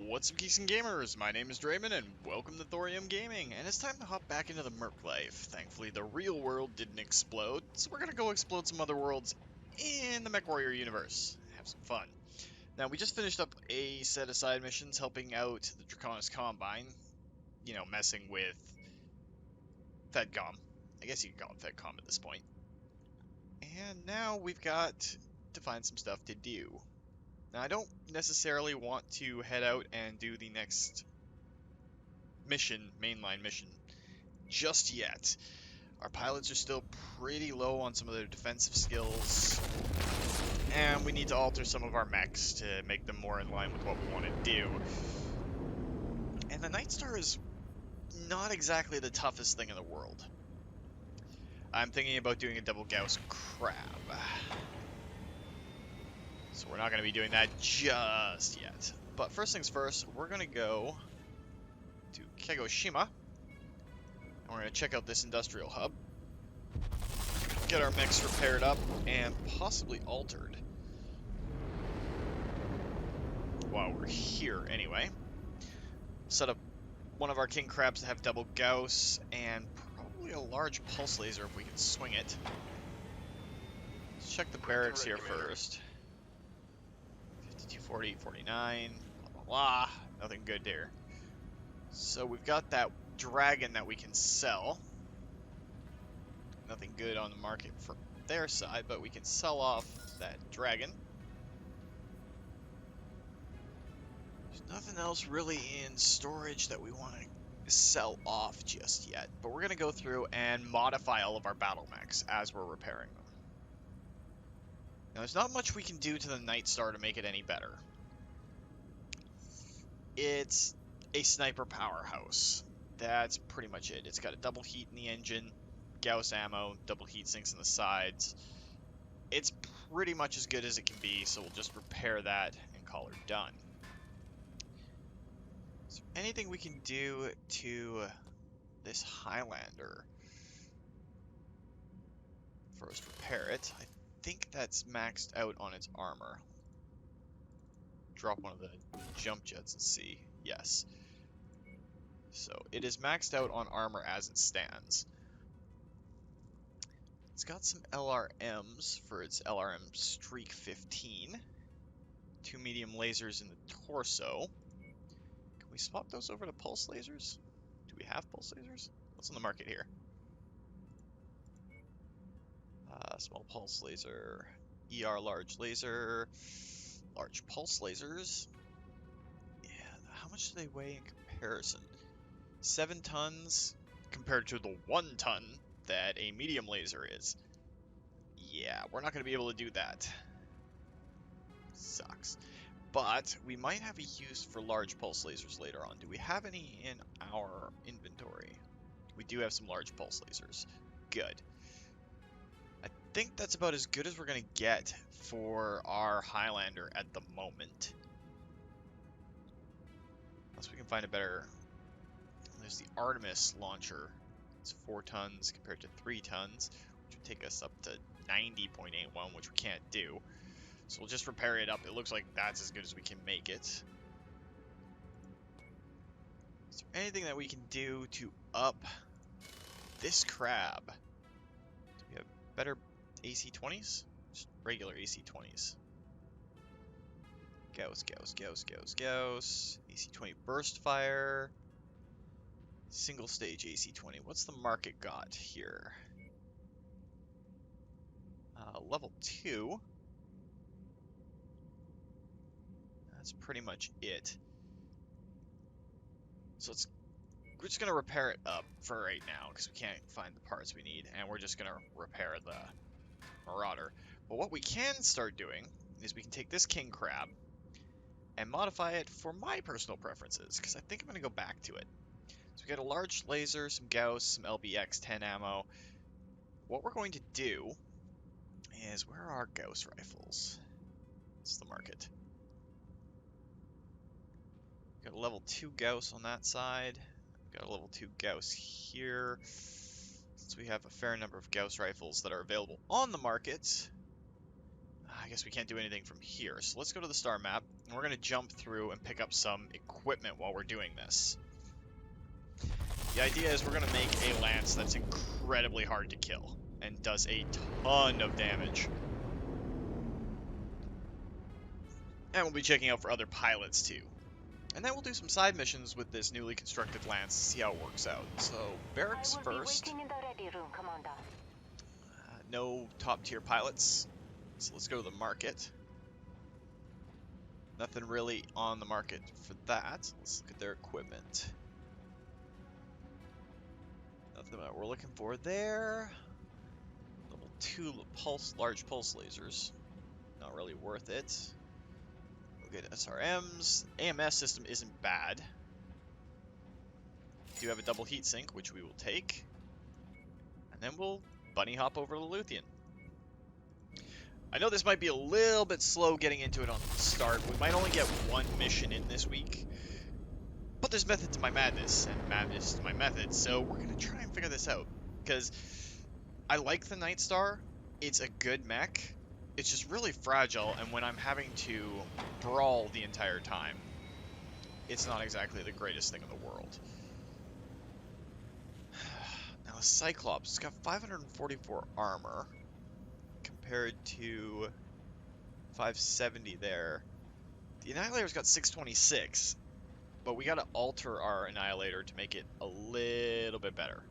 What's up, geeks and gamers? My name is Drementfh, and welcome to Thorium Gaming. And it's time to hop back into the Merc life. Thankfully, the real world didn't explode, so we're gonna go explode some other worlds in the Mech Warrior universe. Have some fun. Now, we just finished up a set of side missions helping out the Draconis Combine. You know, messing with FedCom. I guess you can call it FedCom at this point. And now we've got to find some stuff to do. Now, I don't necessarily want to head out and do the next mainline mission, just yet. Our pilots are still pretty low on some of their defensive skills, and we need to alter some of our mechs to make them more in line with what we want to do. And the Nightstar is not exactly the toughest thing in the world. I'm thinking about doing a double Gauss crab. So we're not going to be doing that just yet. But first things first, we're going to go to Kagoshima. And we're going to check out this industrial hub. Get our mechs repaired up and possibly altered. While we're here anyway. Set up one of our king crabs to have double Gauss and probably a large pulse laser if we can swing it. Let's check the barracks here first. 5240, 49, blah, blah, blah. Nothing good there. So we've got that dragon that we can sell. Nothing good on the market from their side, but we can sell off that dragon. There's nothing else really in storage that we want to sell off just yet, but we're going to go through and modify all of our battle mechs as we're repairing them. Now, there's not much we can do to the Nightstar to make it any better. It's a sniper powerhouse. That's pretty much it. It's got a double heat in the engine, Gauss ammo, double heat sinks in the sides. It's pretty much as good as it can be, so we'll just repair that and call her done. Is there anything we can do to this Highlander? First, repair it. I think that's maxed out on its armor. Drop one of the jump jets and see. Yes. So it is maxed out on armor as it stands. It's got some LRMs for its LRM Streak 15. 2 medium lasers in the torso. Can we swap those over to pulse lasers? Do we have pulse lasers? What's on the market here? Small pulse laser, ER large laser, large pulse lasers. Yeah, how much do they weigh in comparison? 7 tons compared to the 1 ton that a medium laser is. Yeah, we're not going to be able to do that. Sucks. But we might have a use for large pulse lasers later on. Do we have any in our inventory? We do have some large pulse lasers. Good. I think that's about as good as we're going to get for our Highlander at the moment. Unless we can find a better... There's the Artemis launcher. It's 4 tons compared to 3 tons, which would take us up to 90.81, which we can't do. So we'll just repair it up. It looks like that's as good as we can make it. Is there anything that we can do to up this crab? Do we have better AC-20s? Just regular AC-20s. Gauss, Gauss, Gauss, Gauss, Gauss. AC-20 burst fire. Single stage AC-20. What's the market got here? Level 2. That's pretty much it. So we're just going to repair it up for right now because we can't find the parts we need, and we're just going to repair the Marauder. But what we can start doing is we can take this King Crab and modify it for my personal preferences, because I think I'm going to go back to it. So we got a large laser, some Gauss, some LBX-10 ammo. What we're going to do is, where are our Gauss rifles? What's the market? Got a level 2 Gauss on that side. Got a level 2 Gauss here. Since we have a fair number of Gauss rifles that are available on the market, I I guess we can't do anything from here. So let's go to the star map, and we're going to jump through and pick up some equipment while we're doing this. The idea is we're going to make a lance that's incredibly hard to kill and does a ton of damage. And we'll be checking out for other pilots too. And then we'll do some side missions with this newly constructed lance to see how it works out. So, barracks first. No top tier pilots. So let's go to the market. Nothing really on the market for that. Let's look at their equipment. Nothing that we're looking for there. Level 2 large pulse lasers. Not really worth it. We'll get SRMs. AMS system isn't bad. We do have a double heatsink, which we will take. And then we'll bunny hop over to Luthien. I know this might be a little bit slow getting into it on the start. We might only get one mission in this week. But there's method to my madness, and madness to my method, so we're going to try and figure this out. Because I like the Nightstar. It's a good mech. It's just really fragile, and when I'm having to brawl the entire time, it's not exactly the greatest thing in the world. Now, the Cyclops, it's got 544 armor, compared to 570 there. The Annihilator's got 626, but we gotta alter our Annihilator to make it a little bit better.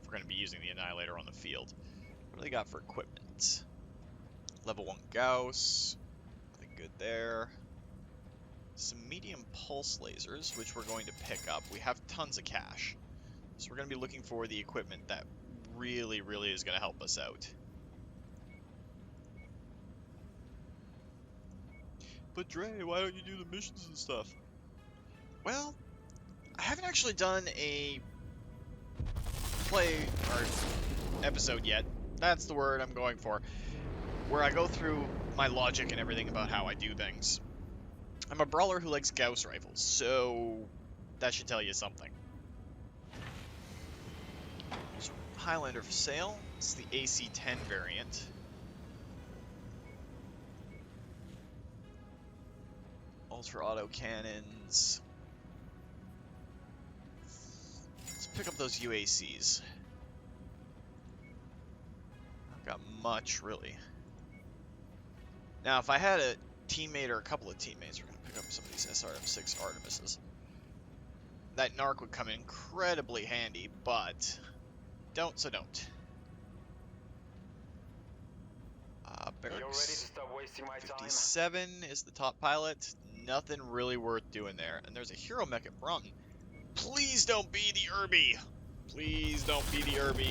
If we're gonna be using the Annihilator on the field. What do they got for equipment? Level 1 Gauss, nothing good there. Some medium pulse lasers, which we're going to pick up. We have tons of cash, so we're going to be looking for the equipment that really is going to help us out. But Dre, why don't you do the missions and stuff? Well, I haven't actually done a play or episode yet. That's the word I'm going for. Where I go through my logic and everything about how I do things. I'm a brawler who likes Gauss rifles, so that should tell you something. There's a Highlander for sale. It's the AC-10 variant. Ultra auto cannons. Let's pick up those UACs. Not got much, really. Now, if I had a teammate or a couple of teammates, we're going to pick up some of these SRM-6 Artemises. That Narc would come in incredibly handy, but don't, so don't. Barracks 57 is the top pilot. Nothing really worth doing there. And there's a hero mech at Broughton. Please don't be the Irby. Please don't be the Irby.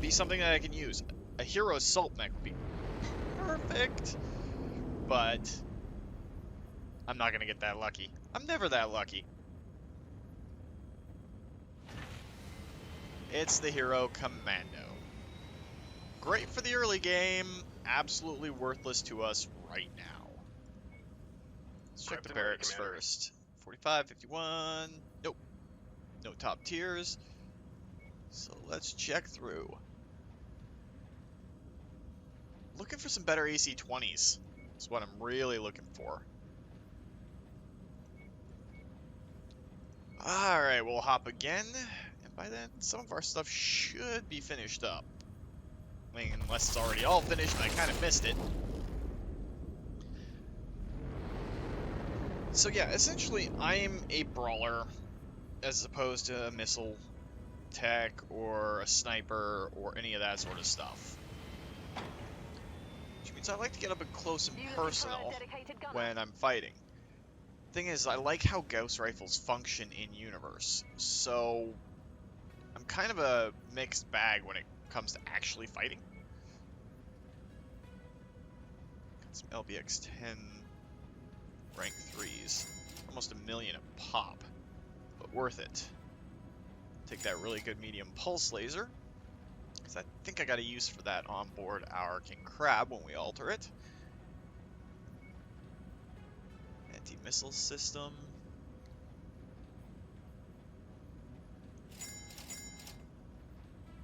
Be something that I can use. A hero assault mech would be perfect. But I'm not going to get that lucky. I'm never that lucky. It's the Hero Commando. Great for the early game. Absolutely worthless to us right now. Let's check the barracks first. 45, 51. Nope. No top tiers. So let's check through. Looking for some better AC-20s. That's what I'm really looking for. Alright, we'll hop again. And by then, some of our stuff should be finished up. I mean, unless it's already all finished and I kind of missed it. So yeah, essentially, I'm a brawler as opposed to a missile tech or a sniper or any of that sort of stuff. Which means I like to get up and close and personal when I'm fighting. Thing is, I like how Gauss rifles function in universe, so I'm kind of a mixed bag when it comes to actually fighting. Got some LBX-10 rank 3s, almost $1 million a pop, but worth it. Take that really good medium pulse laser, because I think I got a use for that on board our King Crab when we alter it. Anti-missile system.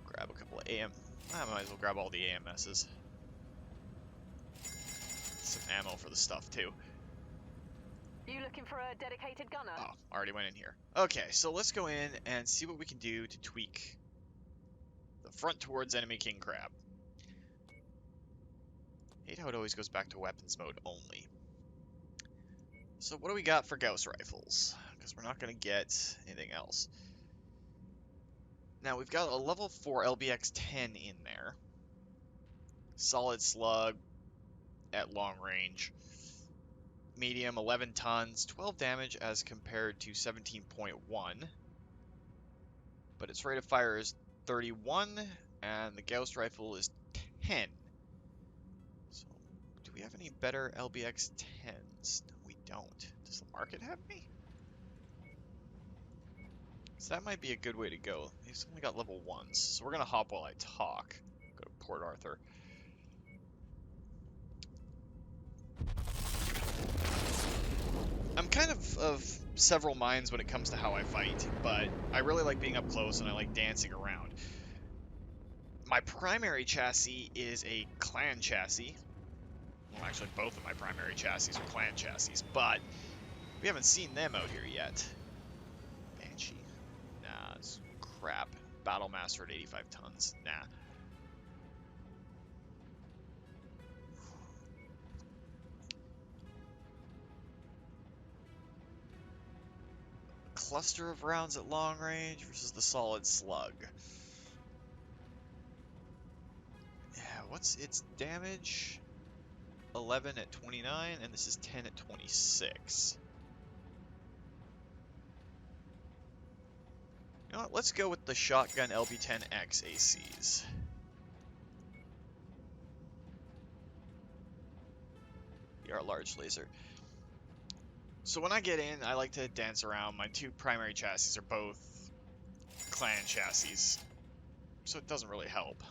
Grab a couple of AM. I might as well grab all the AMSs. some ammo for the stuff, too. You looking for a dedicated gunner? Oh, already went in here. Okay, so let's go in and see what we can do to tweak the front towards enemy king crab. Hate how it always goes back to weapons mode only. So what do we got for Gauss rifles? Because we're not going to get anything else. Now, we've got a level 4 LBX-10 in there. Solid slug at long range. Medium, 11 tons, 12 damage as compared to 17.1. But its rate of fire is 31, and the Gauss rifle is 10. So, do we have any better LBX-10s? No, we don't. Does the market have any? So that might be a good way to go. He's only got level 1s, so we're going to hop while I talk. Go to Port Arthur. I'm kind of several minds when it comes to how I fight, but I really like being up close and I like dancing around. My primary chassis is a clan chassis. Well, actually, both of my primary chassis are clan chassis, but we haven't seen them out here yet. Banshee. Nah, it's crap. Battlemaster at 85 tons. Nah. Cluster of rounds at long range versus the solid slug. Yeah, what's its damage? 11 at 29, and this is 10 at 26. You know what, let's go with the shotgun LB10X ACs. Our large laser. So when I get in, I like to dance around. My two primary chassis are both clan chassis, so it doesn't really help.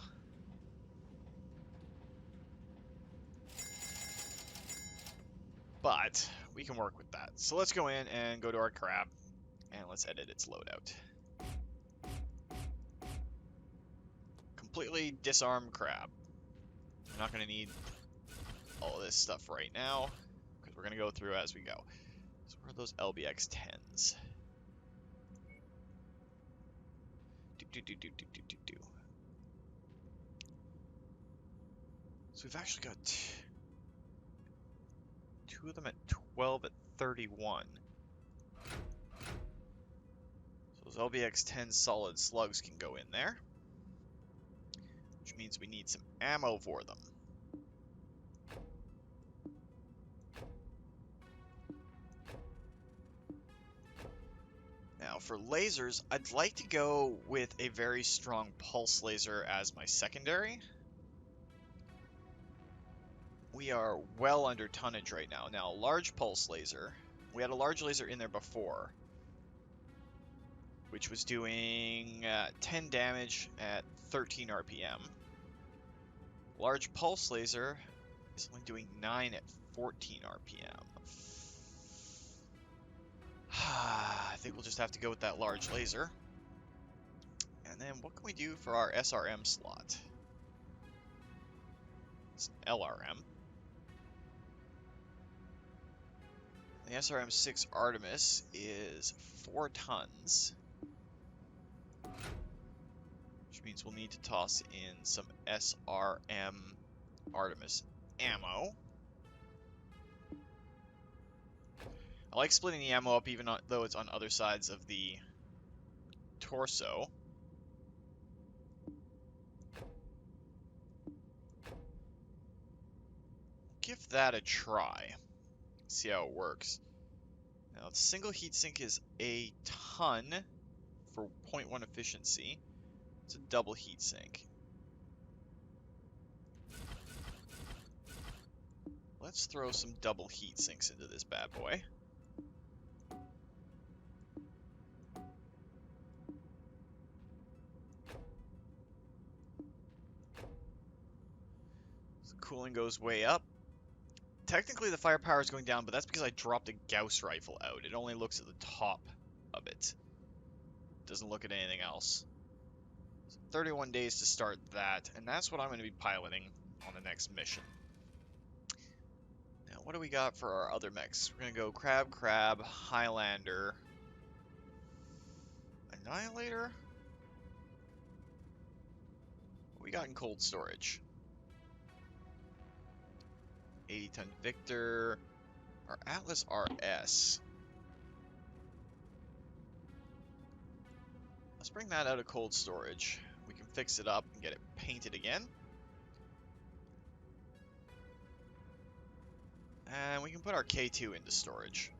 But we can work with that. So let's go in and go to our crab, and let's edit its loadout. Completely disarmed crab. We're not going to need all of this stuff right now, because we're going to go through as we go. So where are those LBX-10s? So we've actually got two of them at 12 at 31. So those LBX-10 solid slugs can go in there, which means we need some ammo for them. Now for lasers, I'd like to go with a very strong pulse laser as my secondary. We are well under tonnage right now. Now, a large pulse laser, we had a large laser in there before, which was doing 10 damage at 13 RPM. Large pulse laser is only doing 9 at 14 RPM. I think we'll just have to go with that large laser. And then what can we do for our SRM slot? It's an LRM. The SRM-6 Artemis is 4 tons. Which means we'll need to toss in some SRM Artemis ammo. I like splitting the ammo up even though it's on other sides of the torso. Give that a try. See how it works. Now, the single heatsink is a ton for 0.1 efficiency. It's a double heatsink. Let's throw some double heatsinks into this bad boy. So cooling goes way up. Technically the firepower is going down, but that's because I dropped a Gauss rifle out. It only looks at the top of it. Doesn't look at anything else. So 31 days to start that, and that's what I'm going to be piloting on the next mission. what do we got for our other mechs? We're gonna go Crab, Crab, Highlander, Annihilator? What we got in cold storage? 80-ton Victor, our Atlas RS. Let's bring that out of cold storage. We can fix it up and get it painted again. And we can put our K2 into storage.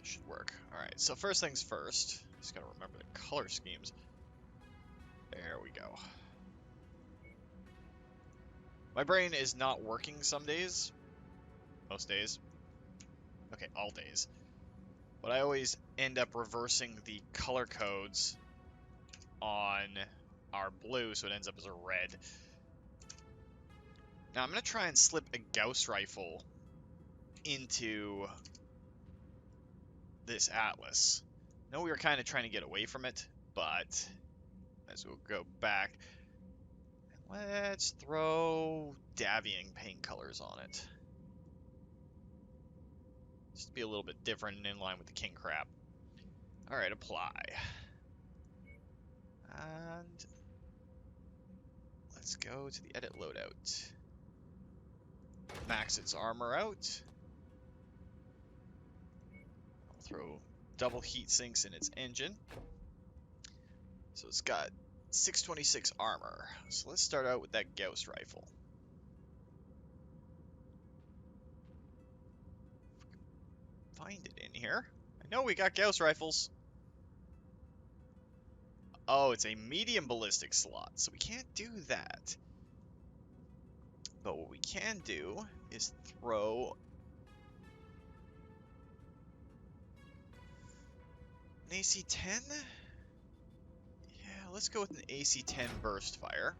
This should work. Alright, so first things first. Just gotta remember the color schemes. There we go. My brain is not working some days. Most days. Okay, all days. But I always end up reversing the color codes on our blue, so it ends up as a red. Now I'm going to try and slip a Gauss rifle into this Atlas. I know we were kind of trying to get away from it, but as we'll go back, let's throw Davian paint colors on it. Just to be a little bit different and in line with the King Crab. Alright, apply. And let's go to the edit loadout. Max its armor out. I'll throw double heat sinks in its engine. So it's got 626 armor. So let's start out with that Gauss rifle. Find it in here. I know we got Gauss rifles. Oh, it's a medium ballistic slot, so we can't do that. But what we can do is throw an AC-10? Yeah, let's go with an AC-10 burst fire.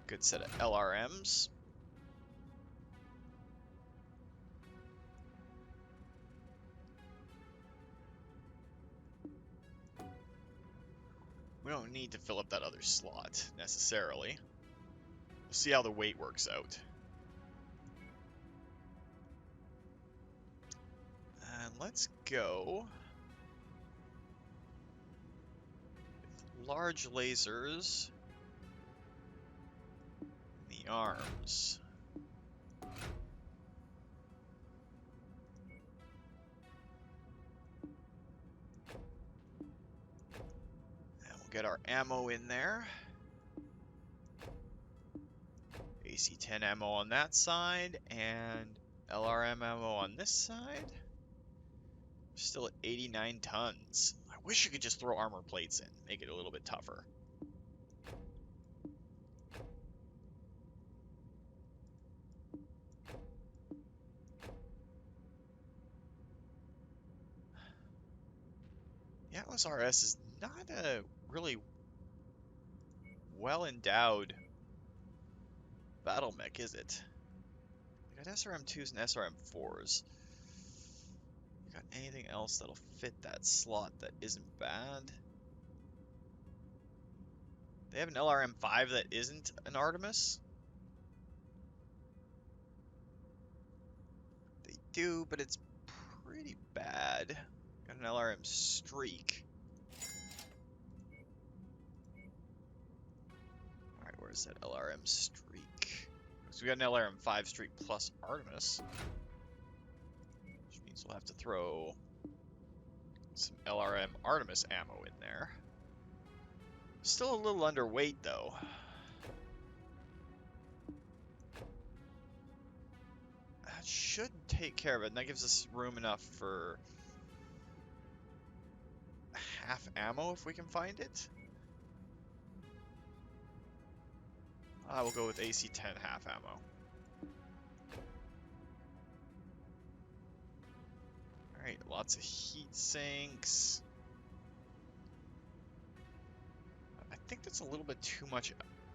Good set of LRMs. We don't need to fill up that other slot, necessarily. We'll see how the weight works out. And let's go with large lasers in the arms. Get our ammo in there. AC-10 ammo on that side, and LRM ammo on this side. We're still at 89 tons. I wish you could just throw armor plates in, make it a little bit tougher. The Atlas RS is not a really well-endowed battle mech, is it? We got SRM2s and SRM4s. You got anything else that'll fit that slot that isn't bad? They have an LRM5 that isn't an Artemis? They do, but it's pretty bad. Got an LRM Streak. Alright, where's that LRM Streak? So we got an LRM5 Streak plus Artemis. Which means we'll have to throw some LRM Artemis ammo in there. Still a little underweight, though. That should take care of it, and that gives us room enough for half ammo if we can find it. I will go with AC-10 half ammo. Alright, lots of heat sinks. I think that's a little bit too much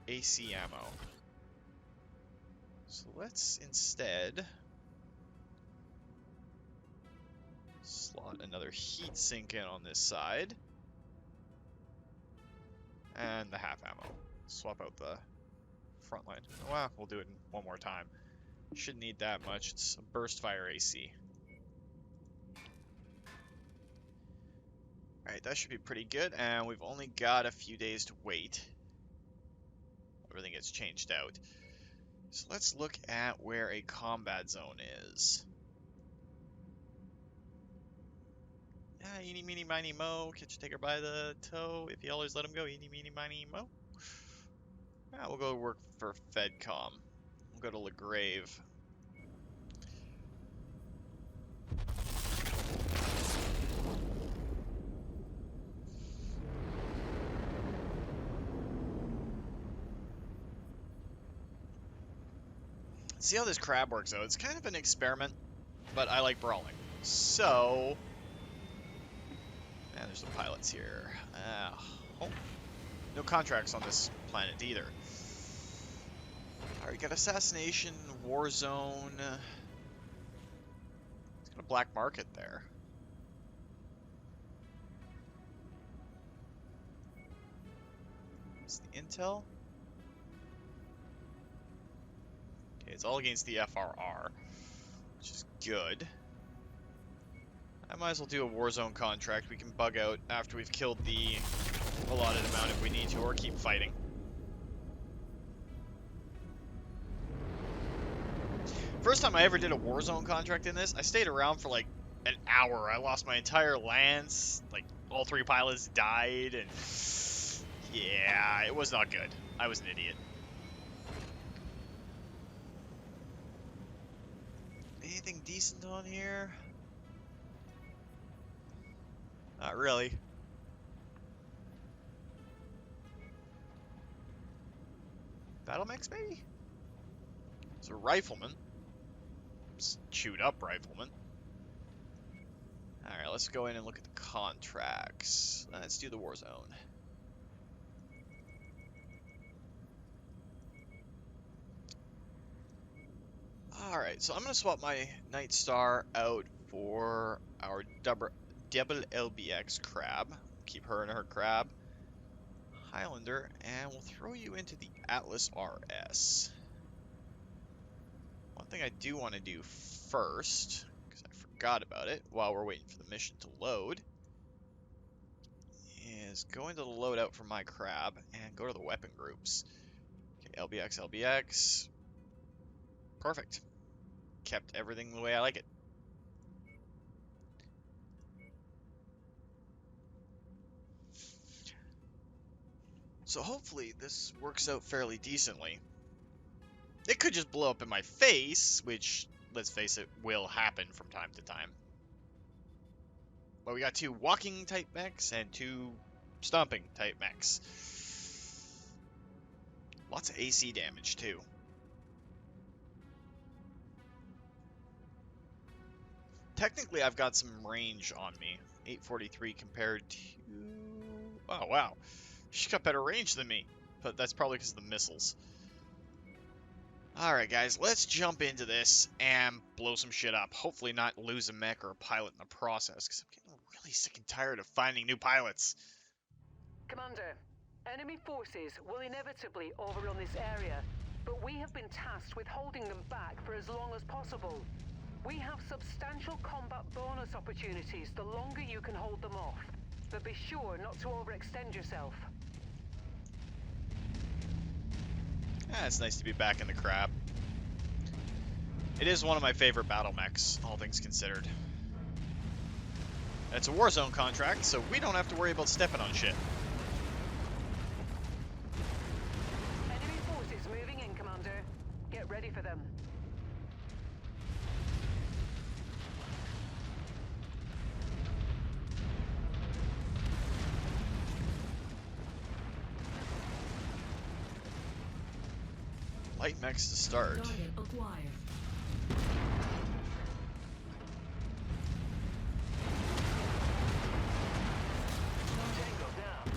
AC ammo. So let's instead slot another heat sink in on this side. And the half ammo. Swap out the front line. Well, we'll do it one more time. Shouldn't need that much. It's a burst fire AC. Alright, that should be pretty good, and we've only got a few days to wait. Everything gets changed out. So let's look at where a combat zone is. Yeah, eeny, meeny, miny, mo. Catch a taker by the toe. If you always let him go, eeny, meeny, miny, mo. Yeah, we'll go work for FedCom. We'll go to LaGrave. See how this crab works out. It's kind of an experiment, but I like brawling. So, man, there's some pilots here. Oh, no contracts on this planet either. Alright, got assassination, war zone. It's got a black market there. What's the intel? Okay, it's all against the FRR, which is good. I might as well do a war zone contract. We can bug out after we've killed the allotted amount if we need to, or keep fighting. First time I ever did a war zone contract in this, I stayed around for like an hour. I lost my entire lance, like all 3 pilots died, and yeah, it was not good. I was an idiot. Anything decent on here? Not really. Battle mechs, maybe? It's a rifleman. Chewed up rifleman. Alright, let's go in and look at the contracts. Let's do the war zone. Alright, so I'm going to swap my Nightstar out for our double LBX crab. Keep her in her crab. Highlander, and we'll throw you into the Atlas RS. One thing I do want to do first, because I forgot about it while we're waiting for the mission to load, is go into the loadout for my crab and go to the weapon groups. Okay, LBX. Perfect. Kept everything the way I like it. So hopefully this works out fairly decently. It could just blow up in my face, which, let's face it, will happen from time to time. But we got 2 walking type mechs and 2 stomping type mechs. Lots of AC damage too. Technically I've got some range on me. 843 compared to... Oh wow. She's got better range than me. But that's probably because of the missiles. Alright guys, let's jump into this and blow some shit up. Hopefully not lose a mech or a pilot in the process, because I'm getting really sick and tired of finding new pilots. Commander, enemy forces will inevitably overrun this area, but we have been tasked with holding them back for as long as possible. We have substantial combat bonus opportunities the longer you can hold them off, but be sure not to overextend yourself. It's nice to be back in the crab. It is one of my favorite battle mechs, all things considered. And it's a war zone contract, so we don't have to worry about stepping on shit. Enemy forces moving in, Commander. Get ready for them. Light mechs to start. Target acquired. Tango down.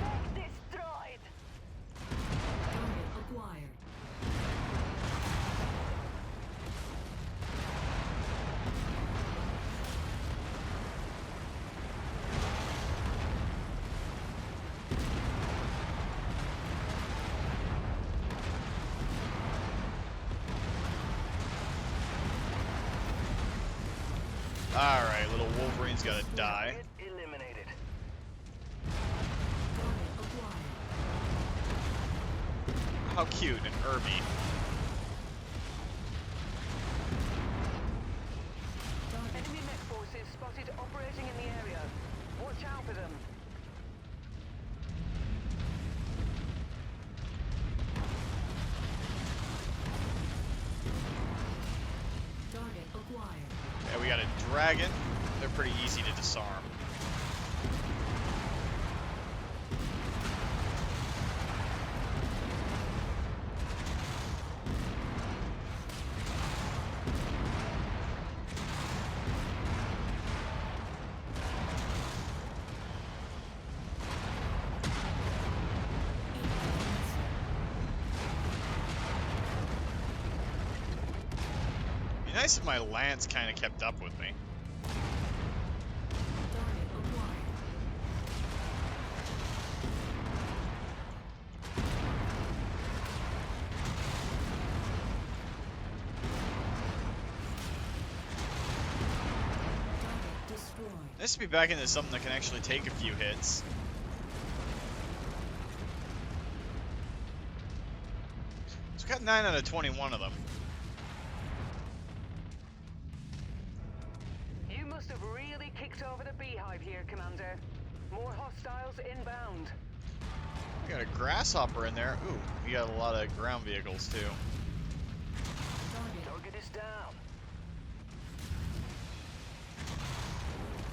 Mech destroyed. Target acquired. Alright, little Wolverine's gotta die. Target eliminated. Target acquired. How cute, an Irby. Target Enemy mech forces spotted operating in the area. Watch out for them. target acquired. Yeah, we got a dragon. They're pretty easy to disarm. Be nice if my lance kind of kept up with me. Target acquired. Target destroyed. Nice to be back into something that can actually take a few hits. So we got 9 out of 21 of them. You must have really kicked over the beehive here, Commander. More hostiles inbound. We got a grasshopper in there. Ooh, we got a lot of ground vehicles too. Target. Target is down.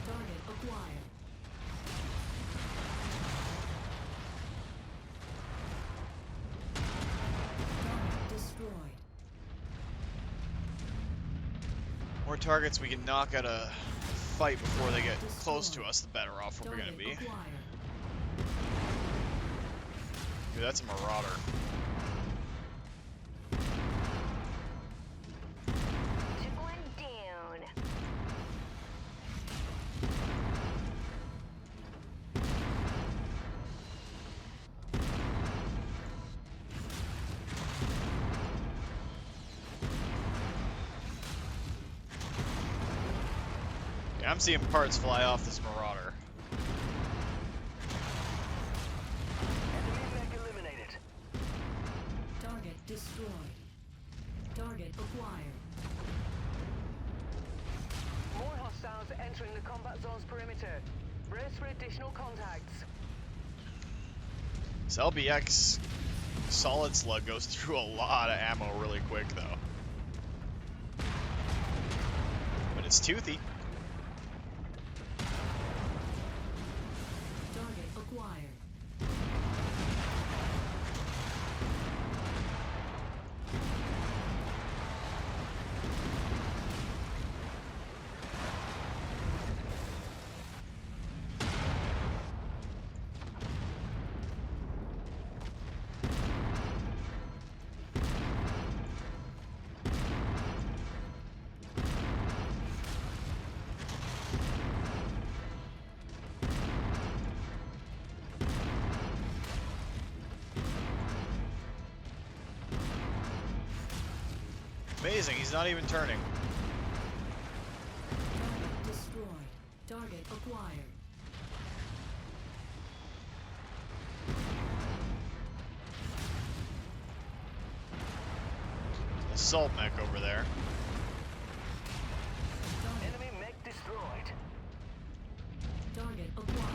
Target acquired. Target destroyed. More targets we can knock out a fight before they get close to us, the better off we're Target gonna be. acquired. Dude, that's a marauder. Took one down. Yeah, I'm seeing parts fly off this marauder. Enemy mech eliminated. Target destroyed. Target acquired. More hostiles entering the combat zone's perimeter. Brace for additional contacts. This LBX solid slug goes through a lot of ammo really quick though. But it's toothy. Target acquired. Amazing, he's not even turning. Target destroyed. Target acquired. Assault mech over there. Target, Enemy mech destroyed. target acquired.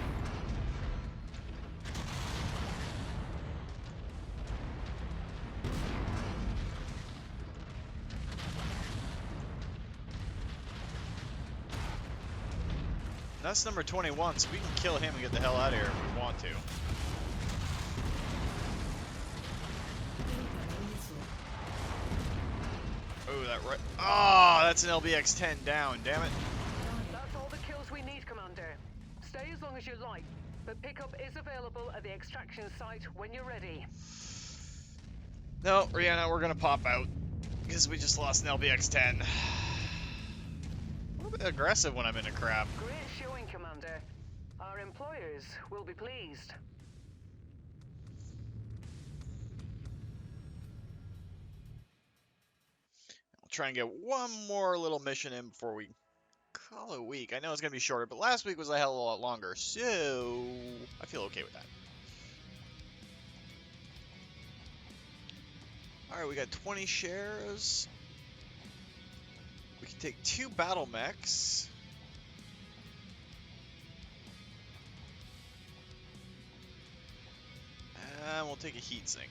That's number 21, so we can kill him and get the hell out of here if we want to. Incoming missile. Oh, that right. Oh, that's an LBX-10 down, damn it. Target. That's all the kills we need, Commander. Stay as long as you like, but pickup is available at the extraction site when you're ready. No, Rihanna, we're gonna pop out. Because we just lost an LBX-10. A little bit aggressive when I'm in a crab. Great showing, Commander. Our employers will be pleased. We'll try and get one more little mission in before we Call it a week. I know it's going to be shorter, but last week was a hell of a lot longer, so I feel okay with that. Alright, we got 20 shares. We can take 2 battle mechs. And we'll take a heat sink.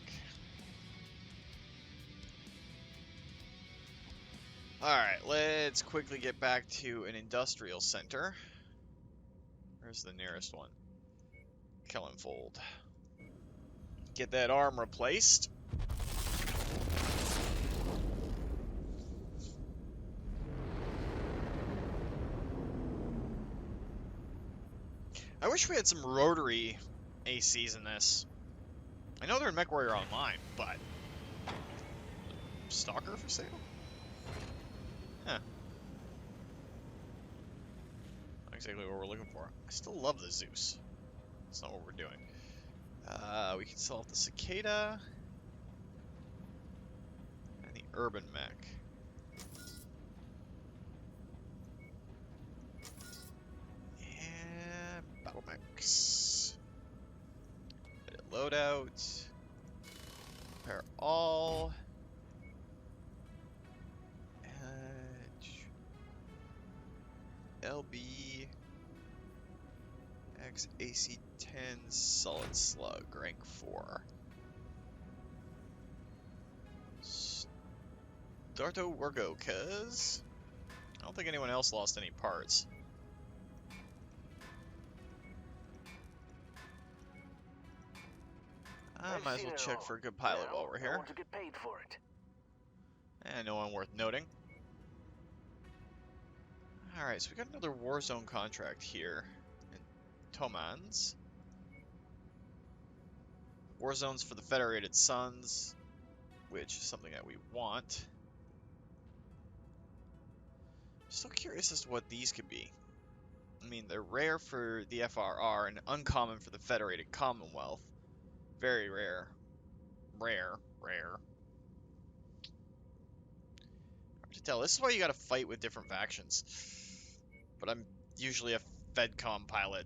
Alright, let's quickly get back to an industrial center. Where's the nearest one? Kellenfold. Get that arm replaced. I wish we had some rotary ACs in this. I know they're in MechWarrior Online, but... Stalker for sale? Huh. Not exactly what we're looking for. I still love the Zeus. That's not what we're doing. We can sell off the Cicada. And the Urban Mech. And Battle Mechs. Loadout. Repair all. LB X AC-10 Solid Slug, rank 4. Darto Wargo, cuz I don't think anyone else lost any parts. I might as well check for a good pilot while we're here. I want to get paid for it. And no one worth noting. Alright, so we got another Warzone contract here in Tomans. Warzones for the Federated Suns, which is something that we want. Still curious as to what these could be. I mean, they're rare for the FRR and uncommon for the Federated Commonwealth. Very rare. Rare. Hard to tell. This is why you gotta fight with different factions. But I'm usually a FedCom pilot.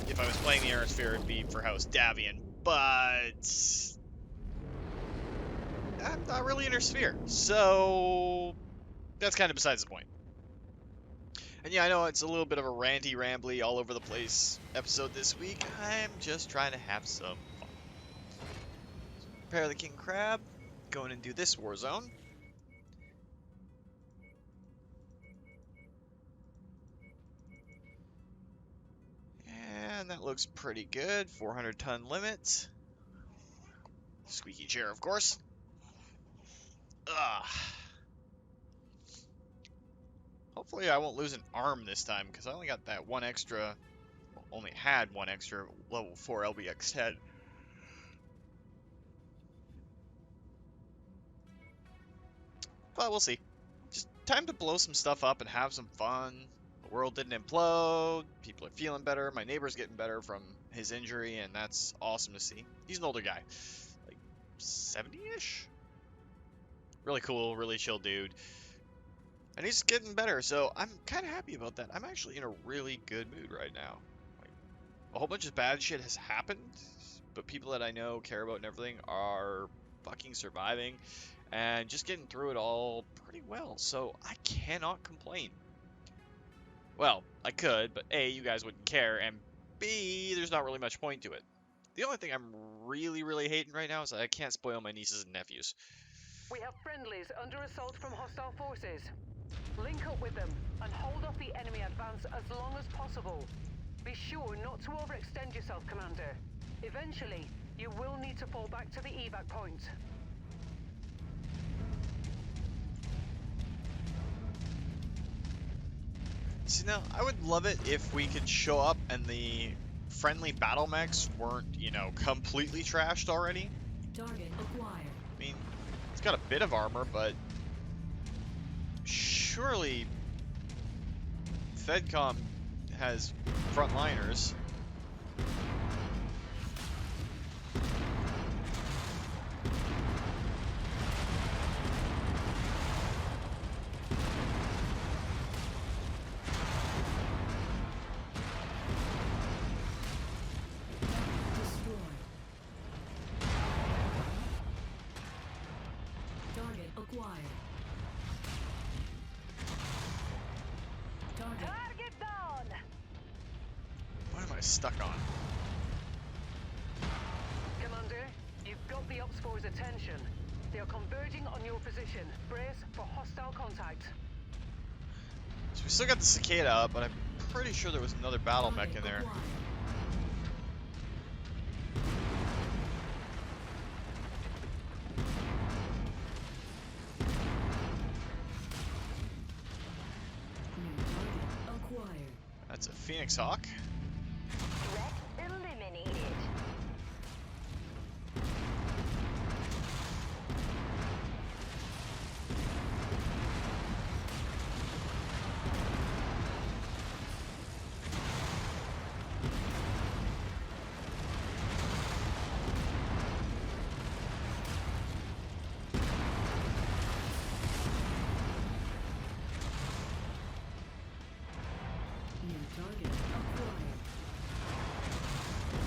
If I was playing the Aerosphere, it'd be for House Davian, but I'm not really in her sphere, so that's kind of besides the point. And yeah, I know it's a little bit of a ranty, rambly, all over the place episode this week. I'm just trying to have some fun. Prepare the King Crab, go in and do this war zone. And that looks pretty good. 400-ton limit. Squeaky chair, of course. Ugh. Hopefully I won't lose an arm this time, because I only got that one extra, only had one extra level 4 LBX head. But we'll see. Just time to blow some stuff up and have some fun. The world didn't implode. People are feeling better. My neighbor's getting better from his injury, and that's awesome to see. He's an older guy. Like 70-ish? Really cool, really chill dude. And he's getting better, so I'm kind of happy about that. I'm actually in a really good mood right now. Like, a whole bunch of bad shit has happened, but people that I know, care about, and everything are fucking surviving and just getting through it all pretty well. So I cannot complain. Well, I could, but A, you guys wouldn't care, and B, there's not really much point to it. The only thing I'm really hating right now is that I can't spoil my nieces and nephews. We have friendlies under assault from hostile forces. Link up with them and hold off the enemy advance as long as possible. Be sure not to overextend yourself, Commander. Eventually, you will need to fall back to the evac point. See, now, I would love it if we could show up and the friendly battle mechs weren't, you know, completely trashed already. Target acquired. I mean, it's got a bit of armor, but surely FedCom has frontliners. stuck on? Commander, you've got the Ops Force's attention. They are converging on your position. Brace for hostile contact. So we still got the cicada up, but I'm pretty sure there was another battle mech in there. Acquired. New target acquired. That's a Phoenix Hawk. Threat eliminated. New target acquired.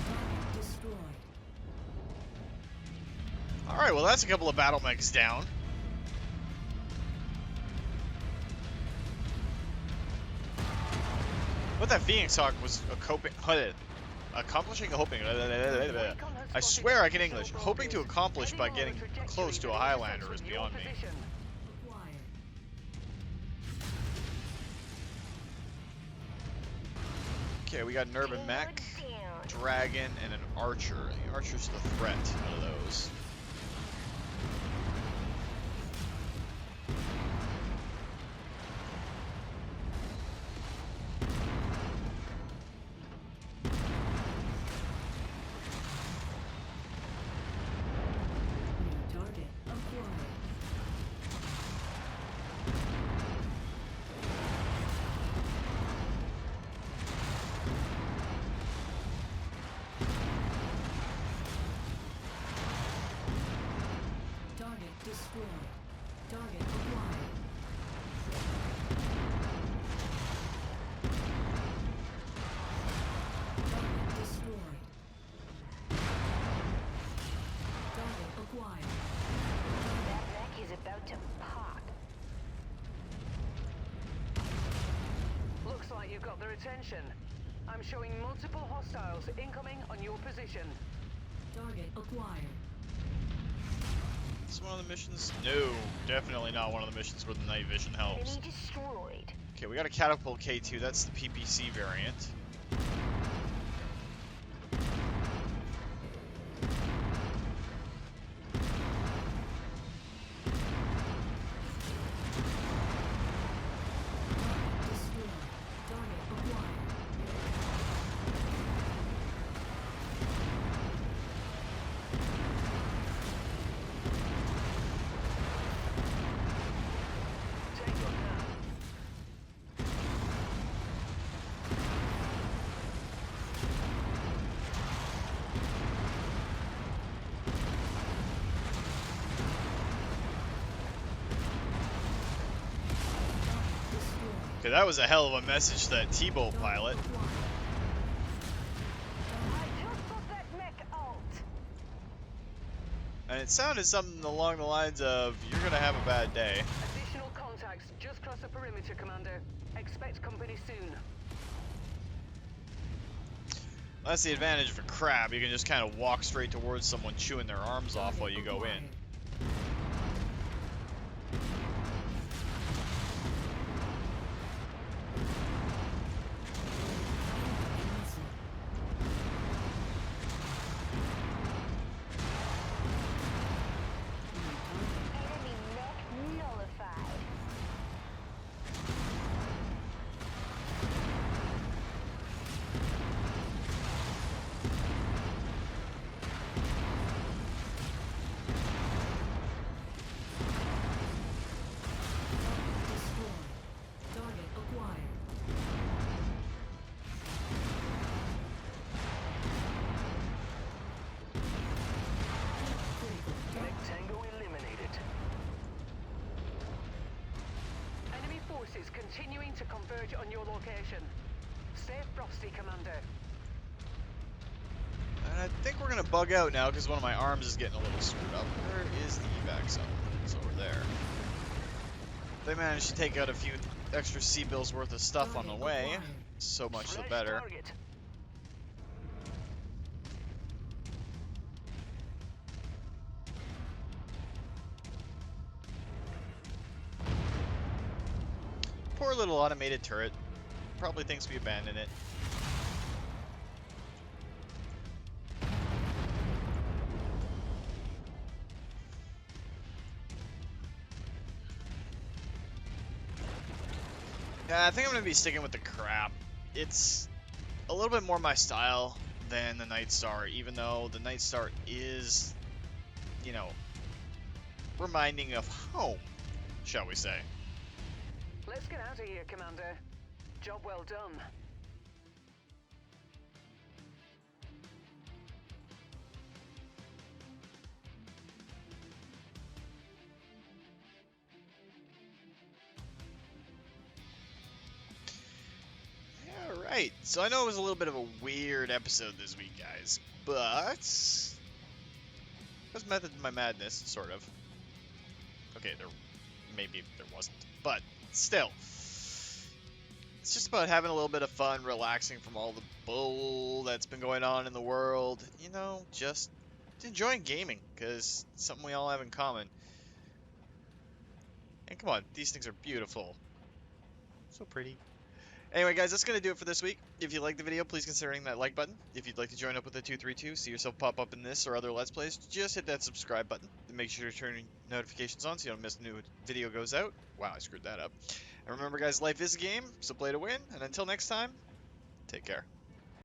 Target destroyed. Alright, well that's a couple of battle mechs down. What that Phoenix Hawk was accomplishing, I swear I can English. Hoping to accomplish by getting close to a Highlander is beyond me. Acquired. Okay, we got an Urban Mech, Down. Dragon, and an Archer. The Archer's the threat out of those. New target acquired. Target destroyed. Target acquired. Target destroyed. Target acquired. That mech is about to pop. Looks like you've got their attention. I'm showing multiple hostiles incoming on your position. Target acquired. Is this one of the missions? No, definitely not one of the missions where the night vision helps. Enemy destroyed. Okay, we got a Catapult K2. That's the PPC variant. Target destroyed. Target acquired. Tango down. Destroyed. Okay, that was a hell of a message to that T-Bow pilot. Acquired. I just got that mech alt. And it sounded something along the lines of, you're gonna have a bad day. Additional contacts just cross the perimeter, Commander. Expect company soon. That's the advantage of a crab. You can just kind of walk straight towards someone chewing their arms off while you go in. Enemy mech nullified. Target acquired. Critical. Mech tango eliminated. Enemy forces continuing to converge on your location. Stay frosty, Commander. And I think we're gonna bug out now because one of my arms is getting a little screwed up. Where is the evac zone? It's over there. They managed to take out a few extra C-bills worth of stuff on the way. So much the Flash better. target. poor little automated turret. Probably thinks we abandoned it. Yeah, I think I'm going to be sticking with the crap. It's a little bit more my style than the Nightstar, even though the Nightstar is, you know, reminding of home, shall we say. Let's get out of here, Commander. Job well done. Alright, so I know it was a little bit of a weird episode this week, guys, but there's method to my madness, sort of. Okay, maybe there wasn't, but still. It's just about having a little bit of fun, relaxing from all the bull that's been going on in the world. You know, just enjoying gaming, because it's something we all have in common. And come on, these things are beautiful. So pretty. Anyway, guys, that's going to do it for this week. If you liked the video, please consider hitting that like button. If you'd like to join up with the 232, see yourself pop up in this or other Let's Plays, just hit that subscribe button. And make sure to turn notifications on so you don't miss a new video goes out. Wow, I screwed that up. And remember, guys, life is a game, so play to win. And until next time, take care.